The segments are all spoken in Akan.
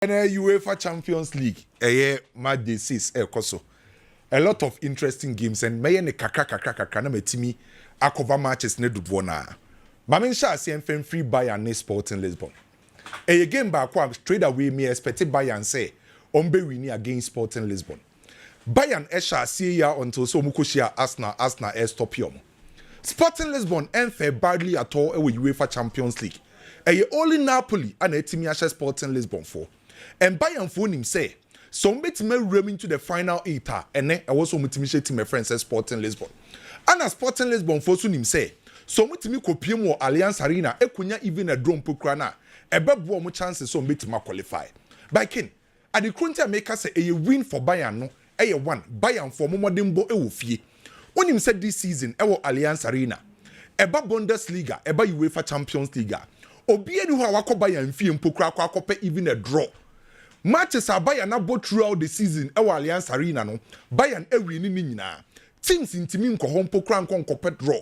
And UEFA Champions League, match day 6, koso. A lot of interesting games and may ne kakra na metimi akova matches ne dudwo na. Mamen sha se free Bayern ne Sporting Lisbon. Game back straight away me expect Bayern say ombe wini against Sporting Lisbon. Bayern sha see ya until so mukoshia Arsenal stop yom. Sporting Lisbon fare badly at all with UEFA Champions League. Only Napoli and etimi asha Sporting Lisbon for. And Bayern phone him say, so me run into the final 8 and then I was to my friends at Sporting Lisbon. And as Sporting Lisbon for him say, so me copy more Alliance Arena, kunya even a drone pokrana, a bebo more chances so me qualify. By Ken, at the current maker say a win for Bayern no, a one Bayern for Momodimbo Ewofie. When him said this season, Alliance Arena, eba Bundesliga, eba UEFA Champions League. Obi enu ha wako Bayern fie mpokra kwa even a draw. Matches are Bayern about throughout the season. Alliance Arena no Bayern every nyina. Teams in team nko home pokra nko draw.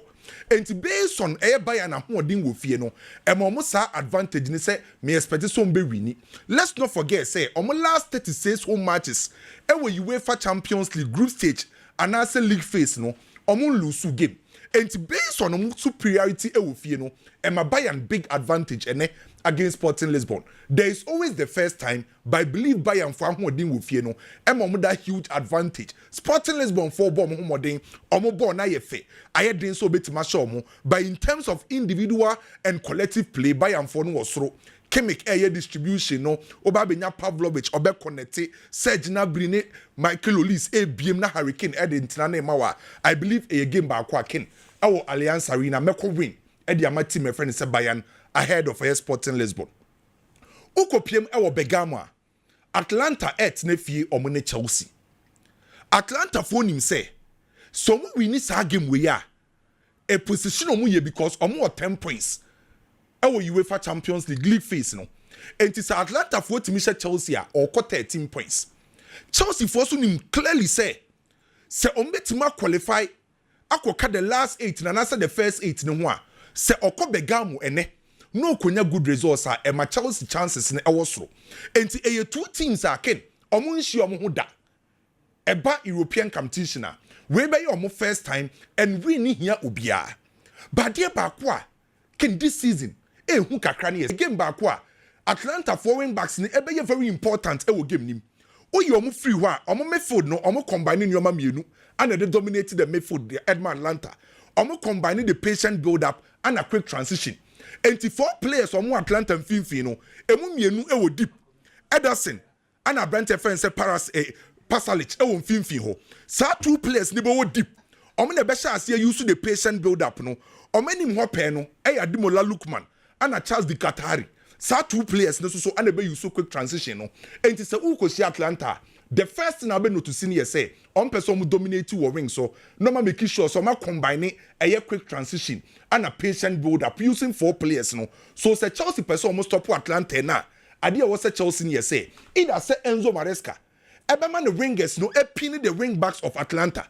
And based on Bayern na hoden wo fie no, mo sa advantage ni say me expect so mbe wini. Let's not forget say last 36 home matches UEFA Champions League group stage and also league phase no lose game. And based on superiority fie no, Bayern big advantage against Sporting Lisbon. There is always the first time, but I believe Bayern for holding with you know, that huge advantage. Sporting Lisbon for bomb holding, ball na yefe. I had been so bit mashomo, but in terms of individual and collective play, Bayern for no was through. Chemic air distribution no, Obabenya Pavlovic, Obe Konete, Serge Gnabry, Michael Olise, BM na Hurricane, Edintinane Mawa. I believe a game by Quakin. Our Alliance Arena, Meko win. Eddie Amati, my friend, said Bayern ahead of Sporting Lisbon. Ukopiem ewo Begama. Atlanta nefie omune Chelsea. Atlanta phone him say, so we need sa game we ya. A position omu because omu 10 points. Ewo UEFA Champions League phase no. And it's Atlanta for Timisha Chelsea or 13 points. Chelsea for him clearly say ombetima qualify akoka the last 8 and answer the first 8 no one. Se oko Begamo no konya good results are e ma Chelsea chances ne ewosoro enti eye two teams are ken omo nhia omo ho da eba European competition a we be omo first time and we ni hia obia but there ba kwa ken this season hu kakra ne game ba kwa Atlanta foreign backs ne ebe very important e wo game nim oyi omo free ho a omo midfield no omo combine nyoma mienu and they dominated the midfield the Edmund Atlanta omo combine the patient build up and a quick transition. And 4 players from Atlanta and Finfino, emu mienu ewo deep. Ederson and a Brent fence Pasalic ewo Finfino. Sa 2 players nibo wo deep. Omene besha asiye use the patient build up no. Omeni mhope no Adimola Lukman and a Charles Di Katari. Sa 2 players no so and be use quick transition no. And it's a uko Atlanta. The first thing I be to see say on person dominate your ring so no man make sure so ma combine a quick transition and a patient build up using 4 players no so say Chelsea person almost stop Atlanta na idea was say Chelsea near say either say Enzo Maresca ebeman the ringers no pin the ring backs of Atlanta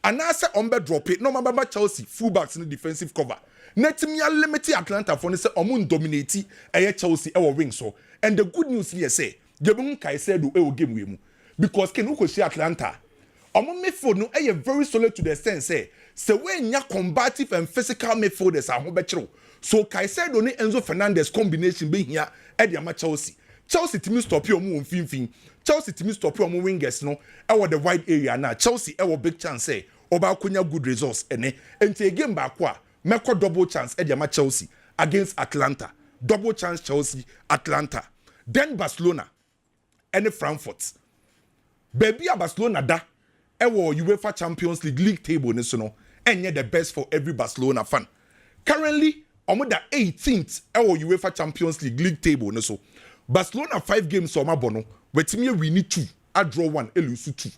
and I say ombe drop it no man Chelsea fullbacks in the defensive cover netimia limit Atlanta for say omun dominate a Chelsea our wing so and the good news here say Jebun Kaisedo e game we mu because can uko see Atlanta omo midfield no very solid to the sense say when nya combative and physical midfielders are ho betro so Caicedo ne Enzo Fernandez combination be here e dey ma Chelsea timi stop you omo mfimfin Chelsea timi stop you omo wingers no e the wide area na Chelsea e big chance oba konya good results ene enti game back a meko double chance e dey ma Chelsea against Atlanta double chance Chelsea Atlanta then Barcelona and Frankfurt. Baby a Barcelona da ewo UEFA Champions League table ni so no enye the best for every Barcelona fan. Currently omo da 18th ewo UEFA Champions League table ni so. Barcelona 5 games so mabono wetimi win 2, a draw 1, a lose 2.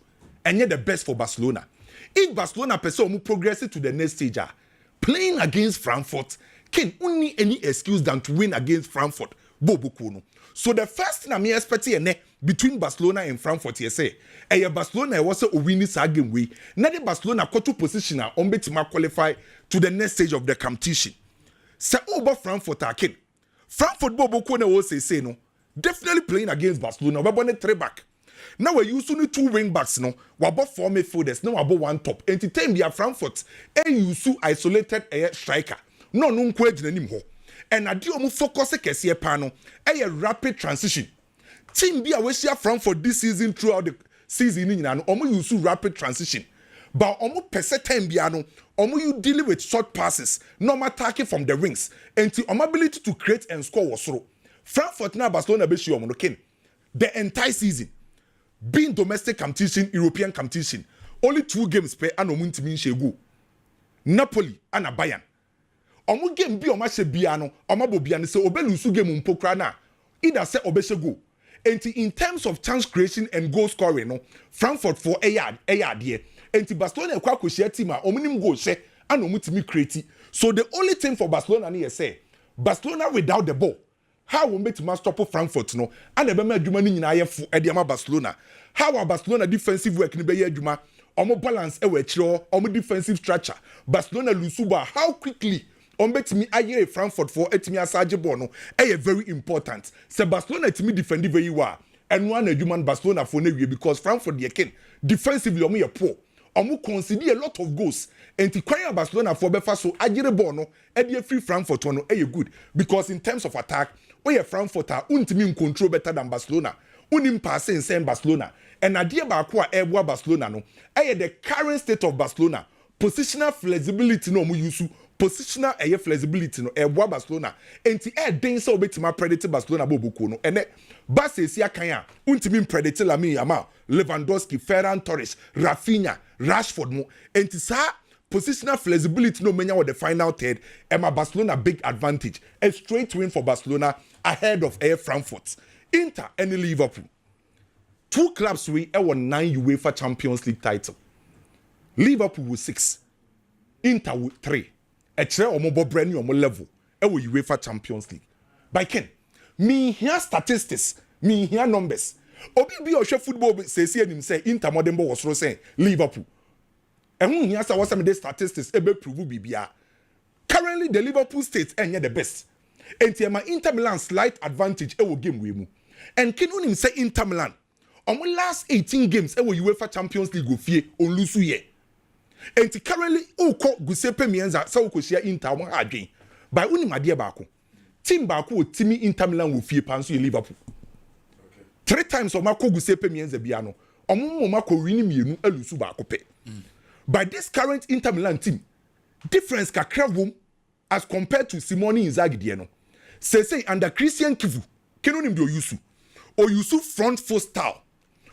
Enye the best for Barcelona. If Barcelona person omo progress to the next stage playing against Frankfurt can only any excuse than to win against Frankfurt. Bobo so the first thing I'm expecting between Barcelona and Frankfurt here say Barcelona was a winning game way na the Barcelona got to position on betima qualify to the next stage of the competition say over Frankfurt again Frankfurt bobo ko na wo say no Definitely playing against Barcelona. We're born a 3-back. Now we're using 2 wing backs. No, we're about 4 midfielders. Now we're about 1 top. And to time we are Frankfurt. And you so isolated a striker. No, no, and I do focus a panel. A rapid transition. Team be away here Frankfurt this season throughout the season. And use rapid transition. But percent time biano, you dealing with short passes, normal attacking from the wings, and to ability to create and score was through. Frankfurt now Barcelona be sure the entire season, being domestic competition, European competition, only 2 games per and omuntimi shegu. Napoli and Bayern. Omu game bi omashe biano, omabo biano se obelusu game mpokra na. Either say obeshego. And in terms of chance creation and goal scoring, no, Frankfurt for a yard here. And Barcelona kwa share team omunim goal share and omutimi create. So the only thing for Barcelona ni say Barcelona without the ball. How we make to stop Frankfurt no and the be adwuma ni nyina ye fu ediama Barcelona. How our Barcelona defensive work ni be ye adwuma. Omo balance e we chiro, omo defensive structure. Barcelona lusuba how quickly betimi aye Frankfurt for etimi asage ball no very important. Se Barcelona etimi defend very well. And one adwuma Barcelona for na because Frankfurt dey ken defensively omo ye poor. Omo concede a lot of goals. And to carry Barcelona for befa so agere ball no e free Frankfurt no good because in terms of attack we Frankfurt are untimi control better than Barcelona. Unim pass in same Barcelona. And idea ba kwa eboa Barcelona no the current state of Barcelona positional flexibility no mu use positional flexibility no eboa Barcelona enti den so obetima predict Barcelona bobuko no ene Barca sia kan a untimi predict Lamine Yamal Lewandowski Ferran Torres Rafinha Rashford no enti sa positional flexibility no menya with the final third Emma Barcelona big advantage a straight win for Barcelona ahead of Frankfurt Inter and Liverpool 2 clubs we won 9 UEFA Champions League title Liverpool with 6 Inter with 3 a chere omo brand new omo level we UEFA Champions League by Ken me here statistics me here numbers obi bi o hwe football say say Inter modern ball was say Liverpool and here say was some statistics e be prove bibia currently the Liverpool state enye the best enti ma Inter Milan slight advantage e wo game we mu and ken unim say Inter Milan on the last 18 games we UEFA Champions League go fie on lusu ye enti currently uko Giuseppe Meazza say uko share Inter won adwen by unim ade baako team baako o timi Inter Milan wo fie pan so Liverpool 3 times o mako Giuseppe Meazza bia no omo mako win mienu alusu baako pe by this current Inter Milan team difference kakra wom as compared to Simone Inzaghi de no say under Christian Kivu kenonim de o yusu front foot style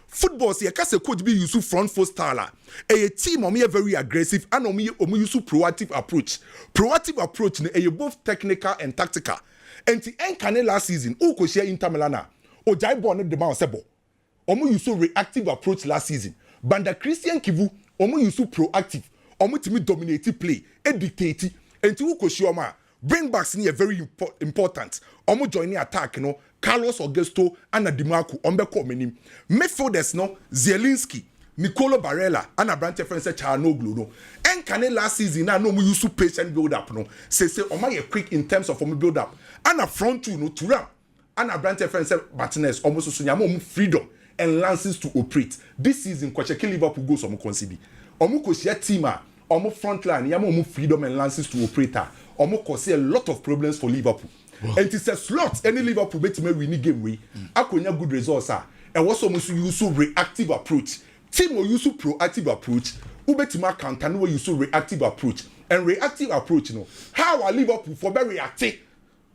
football say ka say coach be use front foot style a team omo very aggressive and omo use proactive approach no both technical and tactical and the end last season who ko share Inter Milan o jai ball no the man sebo omo use reactive approach last season banda Christian Kivu omo use proactive omo timi dominate play e dictate and who ko share ma bring backs ni very important omo join attack no Carlos Augusto and Dimarco ombeko menim midfielders no Zielinski Nicolo Barella and Abrante Francis Charnoglu no and last season na no mu use patient build up no say omo quick in terms of build up and a front two no Thuram and Abrante Francis Martinez almost so nyama freedom and lances to operate this season kwacheke Liverpool goals omo concede omo ko share team omo front line nyama freedom and lances to operator omo cause a lot of problems for Liverpool. Wow. And it's a slot any Liverpool bet me win game we akonya good results and what some use reactive approach team will use proactive approach who bet me counter no use reactive approach and reactive approach no how are Liverpool for be reactive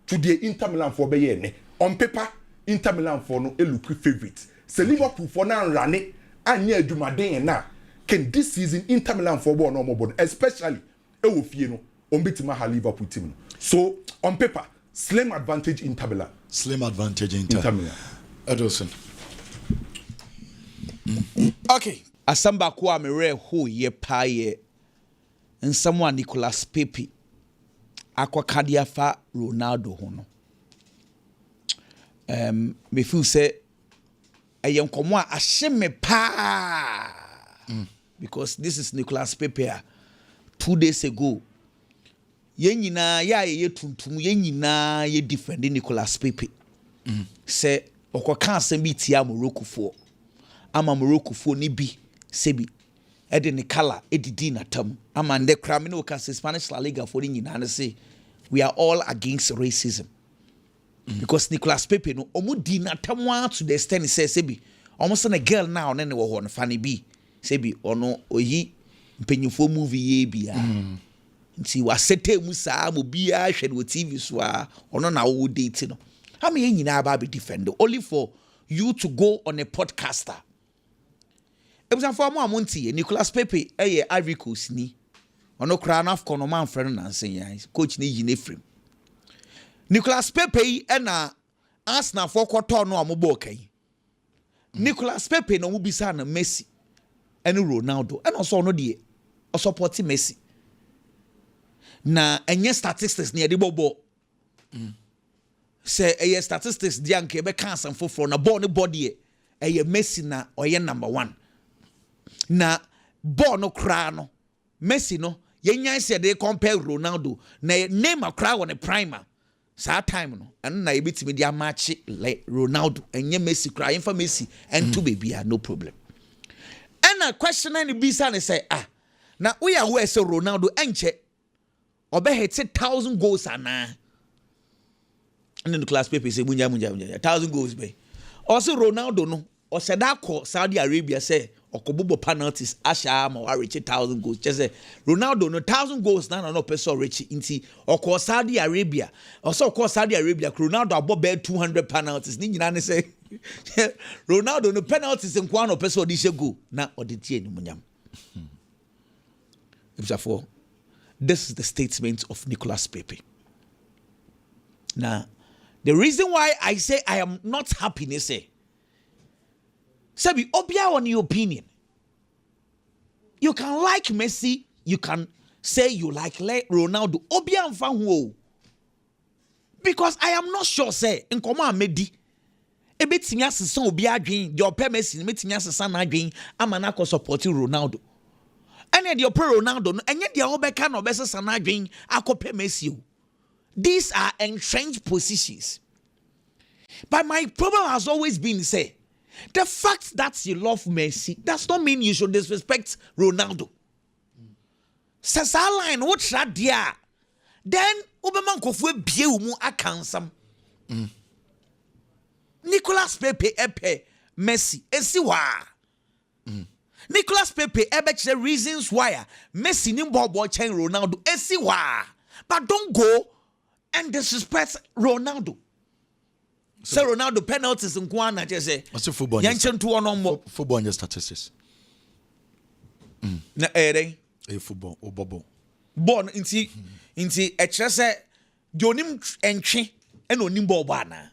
to the Inter Milan for be ne on paper Inter Milan for no look favorite so Liverpool for now run anya adwumaden na can this season Inter Milan for no more especially e wo fie no on bet me ha Liverpool team so on paper slim advantage in Tabela. Slim advantage in Tabela. Adoson. Okay. Asamba kwa mere ho ye paye. And someone Nicolas Pepe. Akwa kadiafa Ronaldo hono. Me feel say ayem komo a asheme pa. Because this is Nicolas Pepe 2 days ago. Yenyina ya ye tuntum yenyina ye defend Nicolas Pepe. Say Okoka asem bi tia Morocco for. Ama Morocco for ni bi sebi. Ede ne color edidi na tam. Ama nde kra me no ka Spanish La Liga for ni nyina say we are all against racism. Because Nicolas Pepe no omu di na tam to the extent say sebi. Almost a girl now ne wo ho no fani bi. Sebi ono oyi mpenyifo movie ye bia. Nti wasete mu saa mo bia hwe no TV so a ono na wo date no. How many nyina ba be defend only for you to go on a podcaster. It was for mo amonti Nicolas Pepe Ivory Coast ni. Ono kra na afko no man friend na nsen yan. Coach ni yine frame. Nicolas Pepe na Arsenal for quarter no amobo kan. Nicolas Pepe no mu bisa na Messi and Ronaldo and also no de o support Messi. Na enye statistics near the bobo. Say a statistics di anke be kan san foforo na ball ne body e Messi na oye number 1. Na ball no kra no Messi no yenyan say they compare Ronaldo na name a kra on a primer. Sa time no and na ebitimi dia match like Ronaldo enye Messi kra yemfa Messi and to baby no problem. And a question any bisa ne say na we are where say Ronaldo enche obe hit 1,000 goals ana. And then the class Pepe say munya 1,000 goals be. Also Ronaldo no o said that call Saudi Arabia say okobobo penalties asha ma wa reach 1,000 goals. Just say Ronaldo no 1,000 goals na no person reach inti oko Saudi Arabia. Also oko Saudi Arabia Ronaldo abobe 200 penalties. Ni nyina ne say Ronaldo no penalties en kwa no person odi she go na odi tie ni munyam. This is the statement of Nicolas Pepe. Now, the reason why I say I am not happy is say, Sabi, obia on your opinion. You can like Messi, you can say you like Ronaldo. Obia and fan because I am not sure say in command medi. E betinya sesan obia adwen, your pe Messi, betinya sesan na adwen, amana ko supporting Ronaldo. And your pro Ronaldo, and yet the Obeka no best sana adwen akope Messi. These are entrenched positions. But my problem has always been say, the fact that you love Messi does not mean you should disrespect Ronaldo. Says line what dia. Then Oberman kofwe bie mu akansam. Nicolas Pepe epe Messi esiwa. Nicolas Pepe the reasons why Messi ni bobo chen Ronaldo esiwa. But don't go and disrespect Ronaldo. So Ronaldo penalties in Kwana just say. What's the football? Yanchen to one more football and statistics. Na a football or bubble. Born into a chess Jonim entry and onim bobana.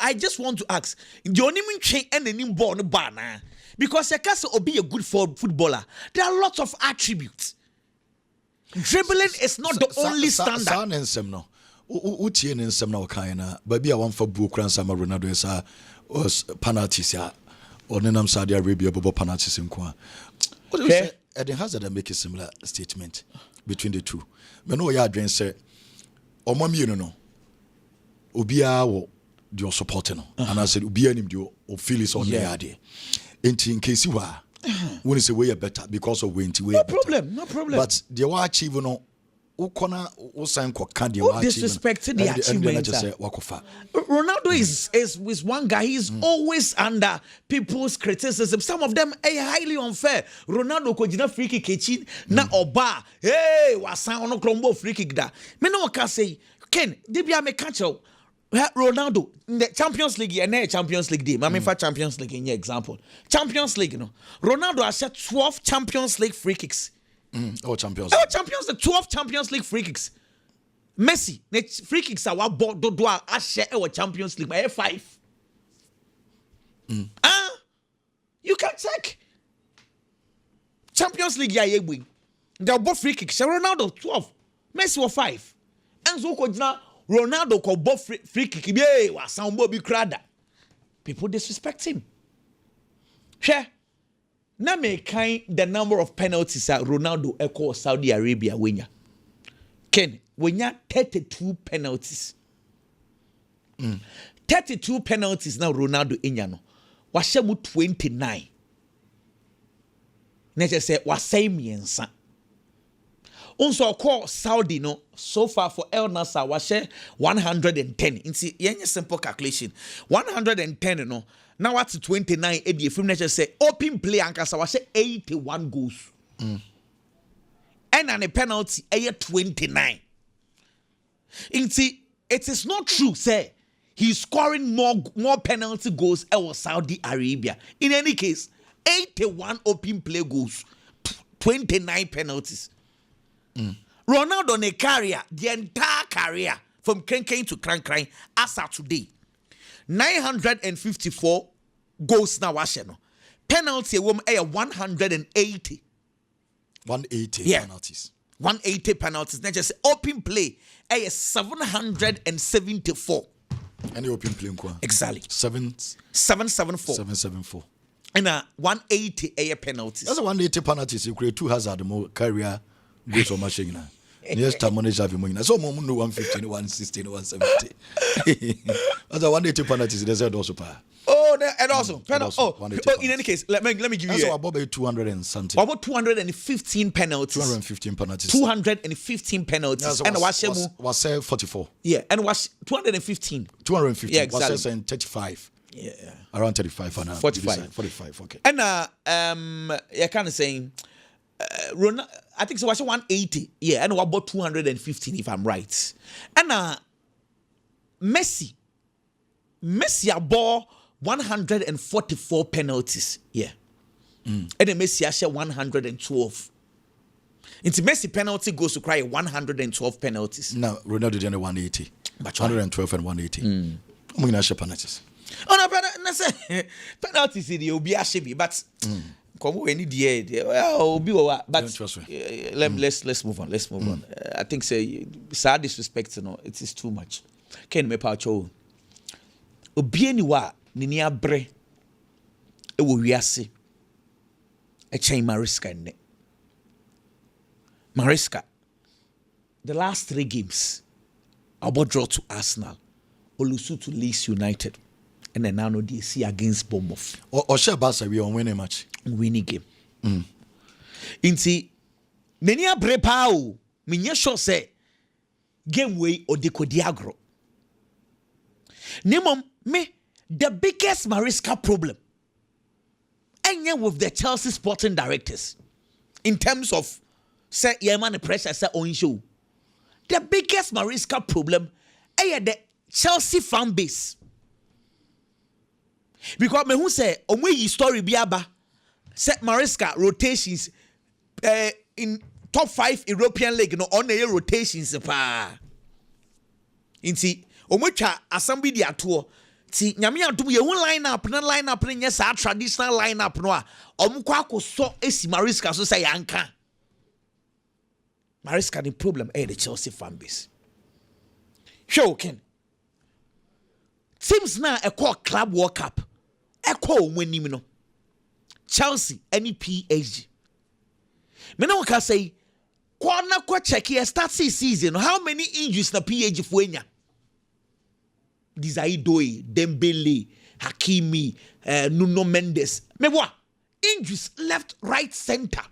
I just want to ask Jonim entry and the nim born bana because a castle will be a good footballer. There are lots of attributes. Dribbling is not the only standard. Utie ne nsem na wakaina baby a wan fa buo kran sama Ronaldo esa penalties ya onenam Saudi Arabia bobo penalties nko a Eden Hazard make a similar statement between the two me no ya adwen say omamienu no obia wo the support no and I said obia nim the o feel is on there ade enti in case wa when say we are better because of when we no problem but the wa achieve no ukona usan kwa kadi wa disrespected the achievement. Ronaldo is one guy. He's always under people's criticism. Some of them are highly unfair. Ronaldo ko jina free kick echi na oba hey wasan ono krombo free kick da. Me no can say Ken debia me catch Ronaldo in the Champions League and Champions League game. I mean for Champions League in your example. Champions League no. Ronaldo has set 12 Champions League free kicks. Champions League 12 Champions League free kicks. Messi ne free kicks are what do a share our Champions League by 5. You can check Champions League ya win. They are both free kicks. Ronaldo 12, Messi was 5. And so Ronaldo ko both free kick. Be was some Bobby Crada. People disrespect him. Sure. Na me kind the number of penalties that Ronaldo echo Saudi Arabia winya. Ken, winya 32 penalties. 32 penalties now Ronaldo inya no. Washe mu 29. Neje say wasay miensa. Also call Saudi no so far for El Nassr washe 110. Inti yenye simple calculation. 110 no. Now what's 29 edi film neje say open play ankasa washe 81 goals. And an a penalty 29. Inti it is not true say he's scoring more penalty goals at Saudi Arabia. In any case, 81 open play goals, 29 penalties. Ronaldo ne career, the entire career from Kren to Kran as of today, 954 goals now. Penalty woman 180. 180 yeah. penalties. 180 penalties. Not just open play 774. Any open play exactly 774. 774. And 180 penalties. That's a 180 penalties. You create 2 hazard more career goals on machine. Yes, Tamonej have him. So mom no 150, 160, 170. That's a 180 penalties. There's also power. Oh, and also in any case, let me give you. That's about 200 and something. About 215 penalties. 215 penalties. 215 penalties. And was 44. Yeah, and was 215. 215. Yeah, exactly. Was 35. Yeah. Around 35 for now. 45. 45. Okay. And you're kind of saying, I think so. Was 180. Yeah, and about 215 if I'm right. And Messi ball 144 penalties. Yeah. And then Messi share 112. Into Messi penalty goes to cry 112 penalties. No, Ronaldo did 180. But 112 and 180. I'm going to share penalties. Oh no, penalties in the Obi Ashebi, but come any day. Well, but let's move on. Let's move on. I think say sad disrespect, it is too much. Can me pa cho. Obi aniwa ni abre e wo wiase. E chen Maresca ne. Maresca. The last 3 games, about draw to Arsenal, Olusu to Leeds United. And then now they see against Bournemouth. Or share Barca we on winning match. Winning game. Inti many a brepao. Minya sure say game way or de Diagro. Nemom me the biggest Maresca problem. And with the Chelsea sporting directors. In terms of say man the pressure say on show. The biggest Maresca problem is the Chelsea fan base. Because me who say omwe story biaba set Maresca rotations in top 5 European league no on the rotations pa. Inti omwetwa assembly di ato ti nyame adom ye line up ne nya sa traditional line up no a omkwa akoso esi Maresca so say yanka. Maresca the problem the Chelsea fan base. Show Ken. Teams now a call Club World Cup. Echo when you know Chelsea any PSG. Me no can say corner ko check here start season how many injuries na PSG fuenya. Dizaidoe, Dembele, Hakimi, Nuno Mendes. Me what? Injuries left, right, center.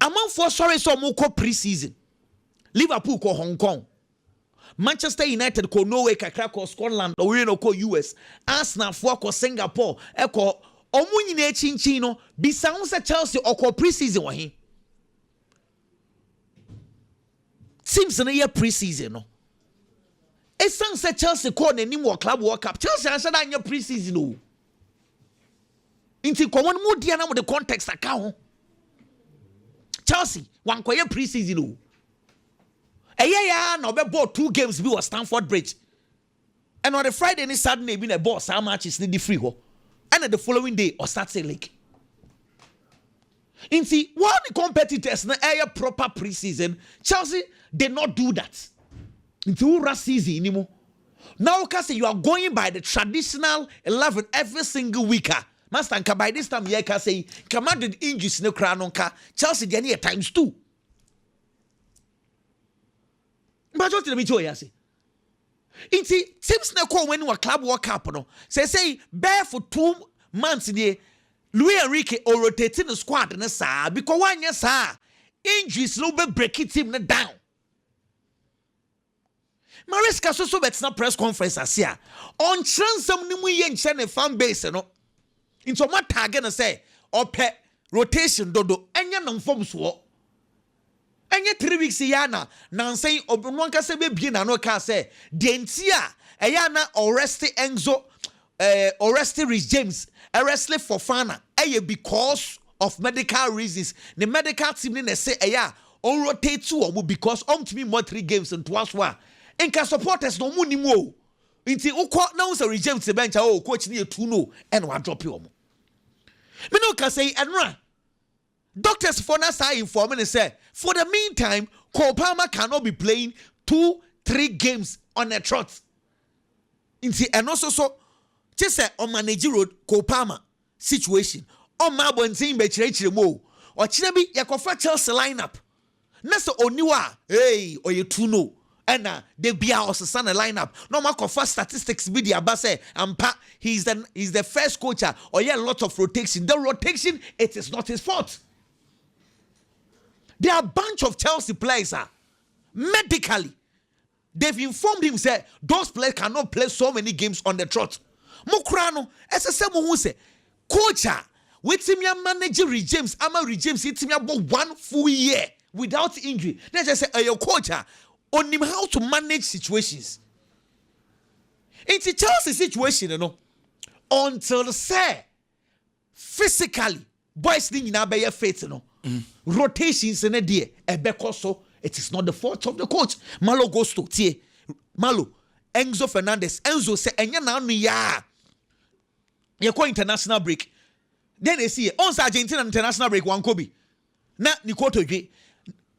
Among for sorry so mo ko pre-season. Liverpool ko Hong Kong. Manchester United ko Norway, kakra ko Scotland, or we no ko US. Arsenal for ko Singapore, eko omu nyina chinchin no bisa unsa Chelsea or pre-season wa hin. Teams na year pre-season no. Esan say Chelsea ko na nim Club World Cup. Chelsea answer that year pre-season no. Inti ko won mu dia na mo the context aka ho. Chelsea wan ko year pre-season no. No be bought 2 games be was Stamford Bridge. And on the Friday and Saturday been a boss how much is the free ho. And the following day or Saturday league. In see one competitors na air proper pre-season, Chelsea did not do that. Into last season anymore. Now say you are going by the traditional 11 every single week. Master by this time you can say commanded injuries no cranonka Chelsea dey times 2. But what did me tell you say? Inti teams na call when we club World Cup no. Say bear for 2 months there. Luis Enrique or rotating the squad na sa because one year sa injuries no be break it team na down. Maresca so bet na press conference asia. On transam ni mu ye nche ne fan base no. Into my target na say ope rotation dodo enye na mfom so. Enye 3 weeks yana na say obno nka se be bie na no ka say de ntia eya na Oreste Enzo Oreste Rich James arrested for Fana because of medical reasons. The medical team didn't say on rotate to because to me more 3 games and twice one. And can supporters no money more. Until uko now say Rich James bench coach need 2-0 and one drop you. Me no can say and doctors for now say informing and say for the meantime Cole Palmer cannot be playing 2-3 games on a trot. Until and also so just say on manage road Kopama situation. On my one team be chire mo. Or chire bi yakofa Chelsea lineup. Na so oniwa hey or you 2-0. And they be our sana lineup. No ma kofa statistics be the abase ampa he's the first coach or yeah a lot of rotation. The rotation it is not his fault. There are a bunch of Chelsea players medically. They've informed him say those players cannot play so many games on the trot. Mokrano, as a same who say, coach, with him manager James, Ama James, it's me about 1 full year without injury. Then just say, your coach, on him how to manage situations. It's a Chelsea situation, you know, until say physically, boys need to be faith, you know, rotations in a day, because so it is not the fault of the coach. Malo goes to tie, Malo. Enzo Fernandez. Enzo say enya na anu ya. Ye ko international break. Then they see on Argentina international break one Kobe. Na ni koto dwe.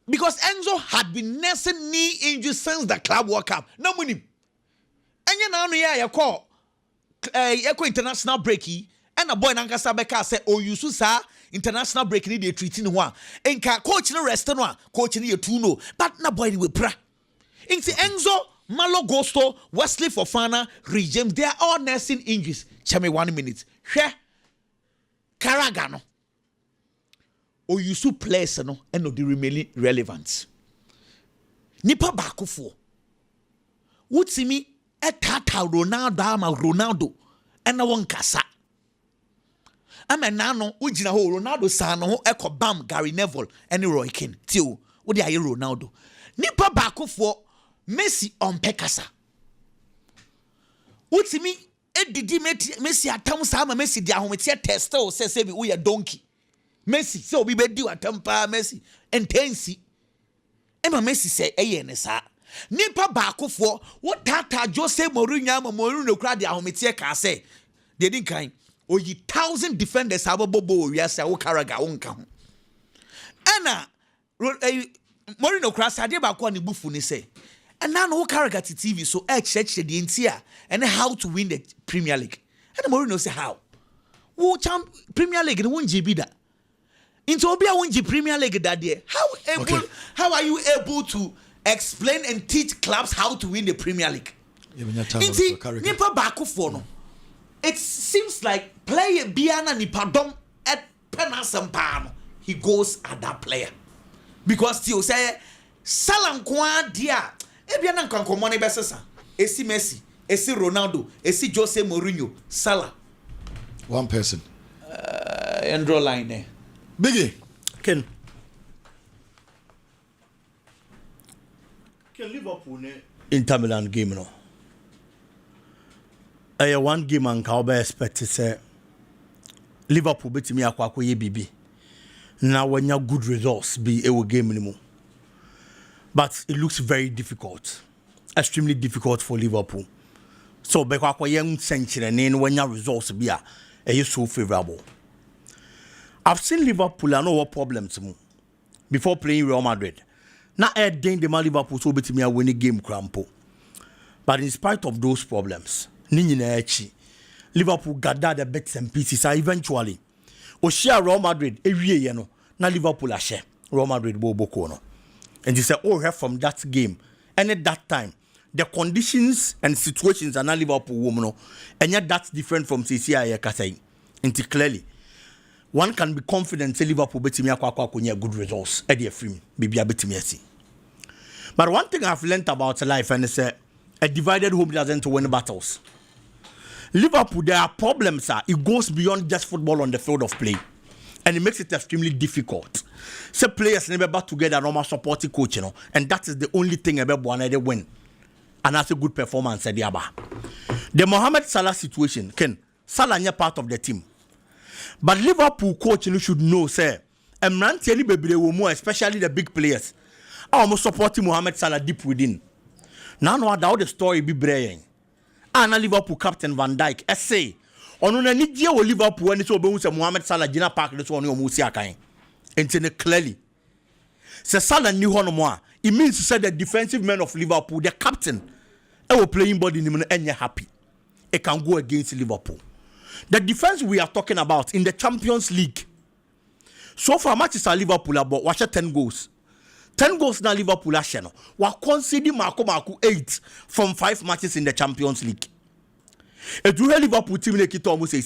Because Enzo had been nursing knee injury since the club World Cup. Na munim. Enya na anu ya ye ko international break yi. And a boy nankasa beka say o yusu sa international break ni dey treating ho a. Enka coach no rest no a coach ni ye 2-0. But na boy ni we pra. Inti Enzo Malo Gusto, Wesley Fofana, Rich James, they are all nursing injuries. Tell me 1 minute. Share Caragano. Or you su players no and no the remaining relevant. Nipa bakufo. Would see me a tata Ronaldo and no one kasa. I'm a nano, ujina ho Ronaldo sano eko bam Gary Neville and Roy Keane. Tio, what are you Ronaldo? Nipa bakufo. Messi on Pekasa. What's me? Did Messi atam sama Messi dia hometia tester or say we a donkey. Messi so we be do atampa Messi intensi. Emma Messi say nsa. Nipa bakofo what tata Jose Mourinho kra dia hometia ka say. They didn't kind. O yi 1,000 defenders abobo we say wo karaga wonka ho. Ana Mourinho kra say dia ba ko ne bufu ni say. And now no character to TV, so check the entire and how to win the Premier League. And Mourinho say how? Who champ Premier League and won GB that? Into Obia won Premier League that day. How are you able to explain and teach clubs how to win the Premier League? Nipa baku for no. It seems like player Biana Nipadom at Penasampano. He goes at that player. Because you say Salam Kwa dia. Ebiana nkanko money besesa. Esi Messi, esi Ronaldo, esi Jose Mourinho, Salah. One person. Andrew line. Biggie. Can Liverpool ne Inter Milan game no. One game and ka oba expect say Liverpool betimi akwa ye bibi. Na wanya good results be a game ni mu. But it looks very difficult, extremely difficult for Liverpool. So, because young century and when your results be so favorable. I've seen Liverpool and no what problems before playing Real Madrid. Now, I think the Liverpool so beat me a winning game crampo. But in spite of those problems, Liverpool gathered the bits and pieces. Eventually, share Real Madrid every year. Now Liverpool share Real Madrid bobo kono. And he said, oh, from that game, and at that time, the conditions and situations are not Liverpool woman, no, and yet that's different from CCI Kasai. Into clearly, one can be confident say Liverpool betimia kwa good results at the frame, maybe a betimia. But one thing I've learned about life and it's a divided home doesn't win battles. Liverpool, there are problems, it goes beyond just football on the field of play. And it makes it extremely difficult. So players never back together, normal supporting coach, you know, and that is the only thing ever one they win. And that's a good performance at the Abba. The Mohamed Salah situation, Salah is part of the team. But Liverpool coach should know, sir, especially the big players, are almost supporting Mohamed Salah deep within. Now, how the story be braying. And Liverpool captain Van Dijk, essay. On any deal with Liverpool when it's over Mohamed Salah, Gina Park, this one, Musiaka. And clearly. So Salah knew no more. It means to say the defensive man of Liverpool, the captain, will playing body and you're happy. It can go against Liverpool. The defense we are talking about in the Champions League. So far, matches are Liverpool about watch 10 goals. 10 goals now Liverpool are channel. We are conceding Marco 8 from 5 matches in the Champions League. If you hear Liverpool team like it almost say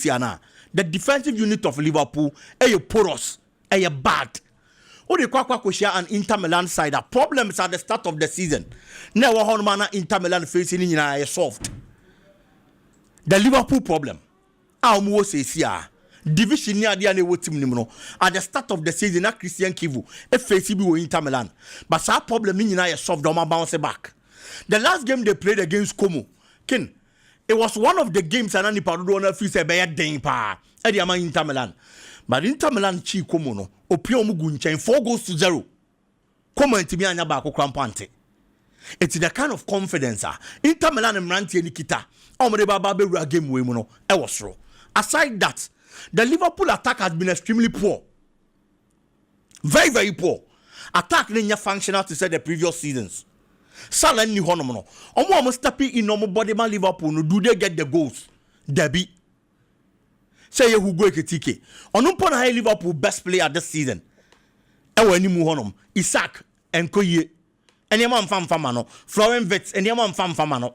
the defensive unit of Liverpool is porous, is bad. Or the Kwakwa and Inter Milan side are problems at the start of the season. Now Honmana Inter Milan facing in soft. The Liverpool problem. Almost say division near the other team at the start of the season. Christian Kivu, FACB Inter Milan, but that problem in soft. Doma bounce back. The last game they played against Como, it was one of the games and Nipadona feels a bad day pa. Ediama Inter Milan, but Inter Milan chi Como no. Opiomu Gunchen 4-0. Como intimi anya ba akokra mpante. It's the kind of confidence Inter Milan mrantie Nikita. Omre baba be wura game we mu no e was ro. Aside that, the Liverpool attack has been extremely poor. Very, very poor. Attack didn't functional to say the previous seasons. Salah ni honom no. Omo stepping in normal body man Liverpool no do they get the goals? Debbie. Say who go eketike. Onumpo na Liverpool best player this season. Ewo ani mu honom. Isaac Enkoye. Enema mfamfama no. Florian Wirtz enema mfamfama no.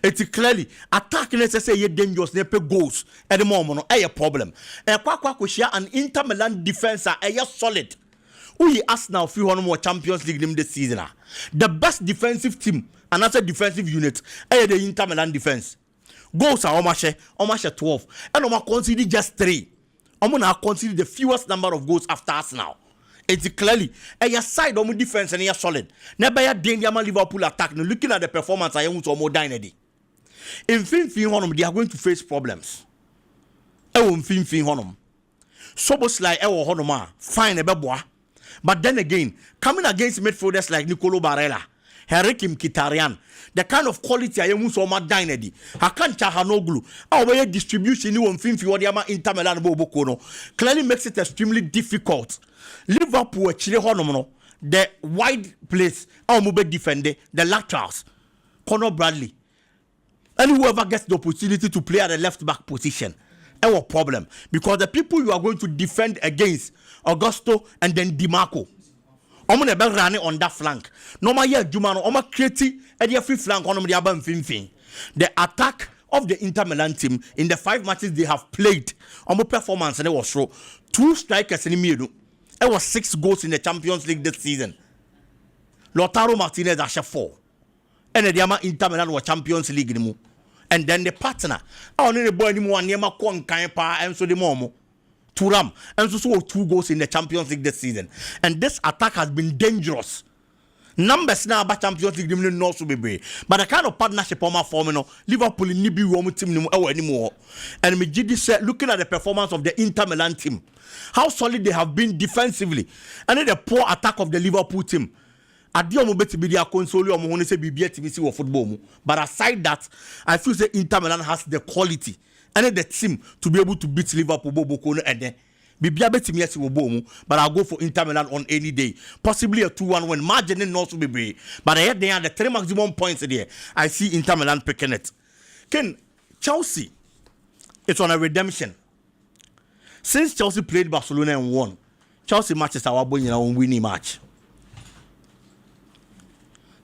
It's clearly attack necessary ye dangerous ne pe goals. At the moment no a problem. E kwa share an Inter Milan defense a solid. We Arsenal few honom Champions League this season. The best defensive team and another defensive unit the Inter Milan defense. Goals are almost 12. And Oma consider just 3. Oma consider the fewest number of goals after Arsenal. It's clearly a side of defense and a solid. Never a danger Liverpool attack. No, looking at the performance, I want to more dynasty. In Honum, they are going to face problems. Honum. Sobos like Honoma, fine a bebois. But then again, coming against midfielders like Nicolo Barella, Herikim Kitarian, the kind of quality I am so much dynasty. Hakancha Hanoglu, our distribution you on Finfi Inter Milan Bobokono clearly makes it extremely difficult. Liverpool Chile Honomono, the wide place, our mobile defender, the laterals, Conor Bradley, and whoever gets the opportunity to play at the left back position, our problem because the people you are going to defend against Augusto and then DiMarco. I'm going to run on that flank. No matter Jumano, I'm creating a free flank on the Abam Finfin. The attack of the Inter Milan team in the 5 matches they have played, on performance and it was through 2 strikers in the middle. It was 6 goals in the Champions League this season. Lautaro Martinez has 4. And the Inter Milan was Champions League. And then the partner, I only boy anymore near my pa and so the momo. Turam and so 2 goals in the Champions League this season. And this attack has been dangerous. Numbers now about Champions League no so be. But the kind of partnership on my forming Liverpool in Nibi Rome team anymore. And me said looking at the performance of the Inter Milan team, how solid they have been defensively, and then the poor attack of the Liverpool team. Adio mo beti be dia console o mo hone se bibia timi si wo football mu. But aside that, I feel say Inter Milan has the quality and the team to be able to beat Liverpool Boboko no ede. Bibia betimi asi wo bo mu, but I'll go for Inter Milan on any day. Possibly a 2-1 win. Margin no so be. But I they are the 3 maximum points there. I see Inter Milan picking it. Chelsea, it's on a redemption. Since Chelsea played Barcelona and won, Chelsea matches are winning match.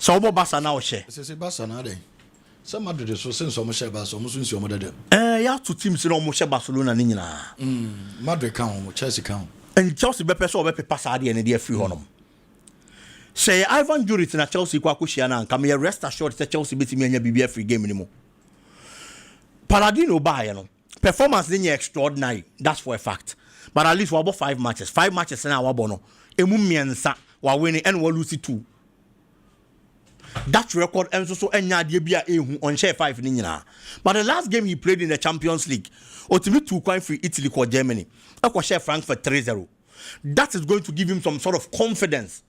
So obo Barca na o share. Say Barca na dey. Some Madrid so since some share Barca, some so nsi dede. Ya two teams no mo share Barcelona ni nyina. Madrid kan, Chelsea kan. And Chelsea be person be pass ade ne dey free honom. Say Ivan Juric na Chelsea kwa share na nka me rest assured say Chelsea betimi anya bibia free game ni mo. Paladino ba ya no. Performance ni extraordinary, that's for a fact. But at least we about 5 matches. 5 matches na wa bono. Emu miensa wa winning and we lose 2. That record enso so enya de bia ehu on share 5 ni nyina. But the last game he played in the Champions League, ultimately 2 coin free Italy or Germany. Eko share Frankfurt 3-0. That is going to give him some sort of confidence.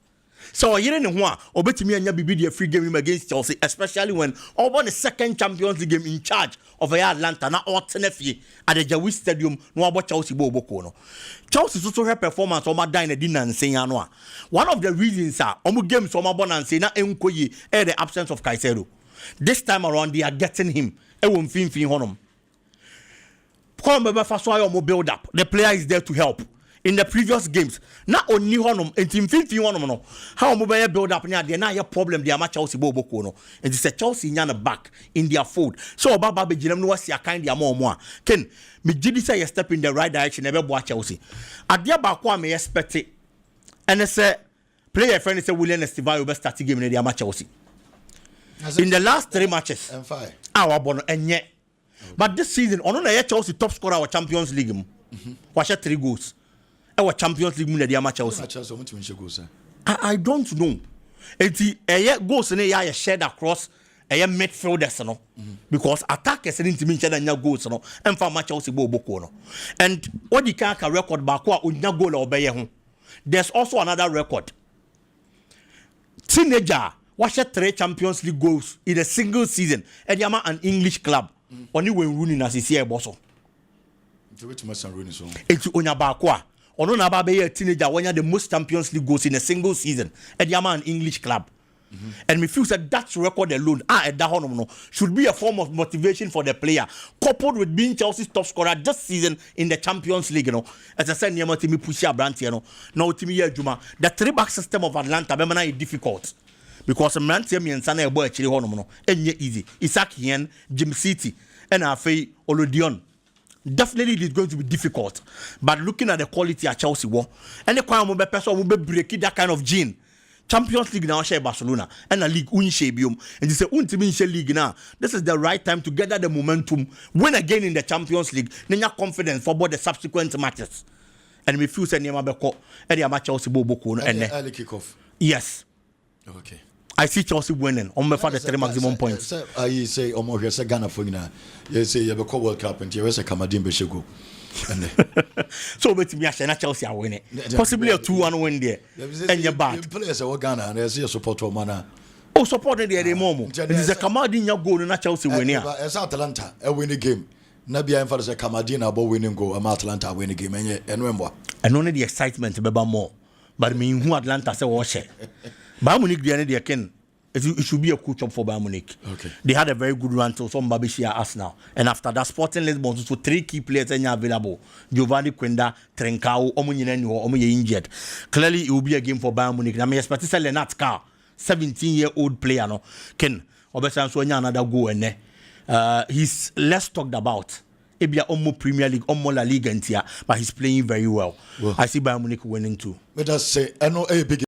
So here in one, obetimi anya bibi the free game against Chelsea, especially when over the second Champions League game in charge of Atlanta na Otenefi at the Jawi Stadium no about Chelsea bo boko no. Chelsea so her performance on my dine dinner and saying anwa. One of the reasons are omu games on my bon and say na enkoyi the absence of Caicedo. This time around they are getting him. E won fin honum. Come be fa so ayo build up. The player is there to help. In the previous games, not only honum and team 50 honum no. How mobile build up near the na problem the Chelsea boboko no. And it's a Chelsea nyana back in their fold. So Baba be jinem no wasi kind dia more. Ken me gidi say you step in the right direction ebe bo Chelsea. Adia ba kwa me expect it. And say player friend say William Esteban will start game in the Chelsea. In the last 3 matches. And 5. Our bono enye. But this season ono na Chelsea top scorer of Champions League mu. Washa 3 goals. Our Champions League winner, the Chelsea. I don't know. It's goals in a shared across a midfielders, no, because attackers didn't mean that goals, no, and for much Chelsea Boko. And what the Kaka record back unya goal or Bayer. There's also another record. Teenager, watch 3 Champions League goals in a single season. And Yama an English club. Only when running as he see a bosso. It's Unya Bakwa. Ono na ba be a teenager when you the most Champions League goals in a single season at the man English club. And me feel that record alone at that no should be a form of motivation for the player, coupled with being Chelsea's top scorer this season in the Champions League. You know, as I said, Niama Timi Pushia Brant, you know, now Timi Juma, the 3-back system of Atlanta, Bemana is difficult because Mantiami and Sana boy actually honomo, and easy. Isaac Hien, Jim City, and Afe Olodion. Definitely it is going to be difficult, but looking at the quality at Chelsea war and the kind of person will be breaking that kind of gene. Champions League now share Barcelona and a league unshabium and this is a league now. This is the right time to gather the momentum, win again in the Champions League, then you have confidence for both the subsequent matches. And we feel saying Yamabeko and the match Chelsea Boboko and early kickoff. Yes. Okay. I see Chelsea winning on my father 3 maximum points. I say almost yes Ghana for you say you have a World Cup and you have a Kamadin Beshego. So bet me Chelsea are winning. Possibly a 2-1 win there. And you're back. Players are Ghana and there's a support for mana. Oh, supported the Momo. It is a Kamadin your goal and Chelsea winning. As Atalanta, a winning game. Nabia for the Kamadin about winning goal, Atlanta winning game and remember. And only the excitement to be more. But me who Atlanta say watch it. Bayern Munich they can it should be a cool job for Bayern Munich. Okay. They had a very good run to some Babishia Arsenal. And after that Sporting Lisbon so 3 key players available. Giovanni Quenda, Trencao, Omunye injured. Clearly it will be a game for Bayern Munich. I mean especially Lennart Carr, 17-year-old player no can obesan so another goal and he's less talked about. Ebia Omo Premier League, Omo La Liga but he's playing very well. I see Bayern Munich winning too. Let us say I know a big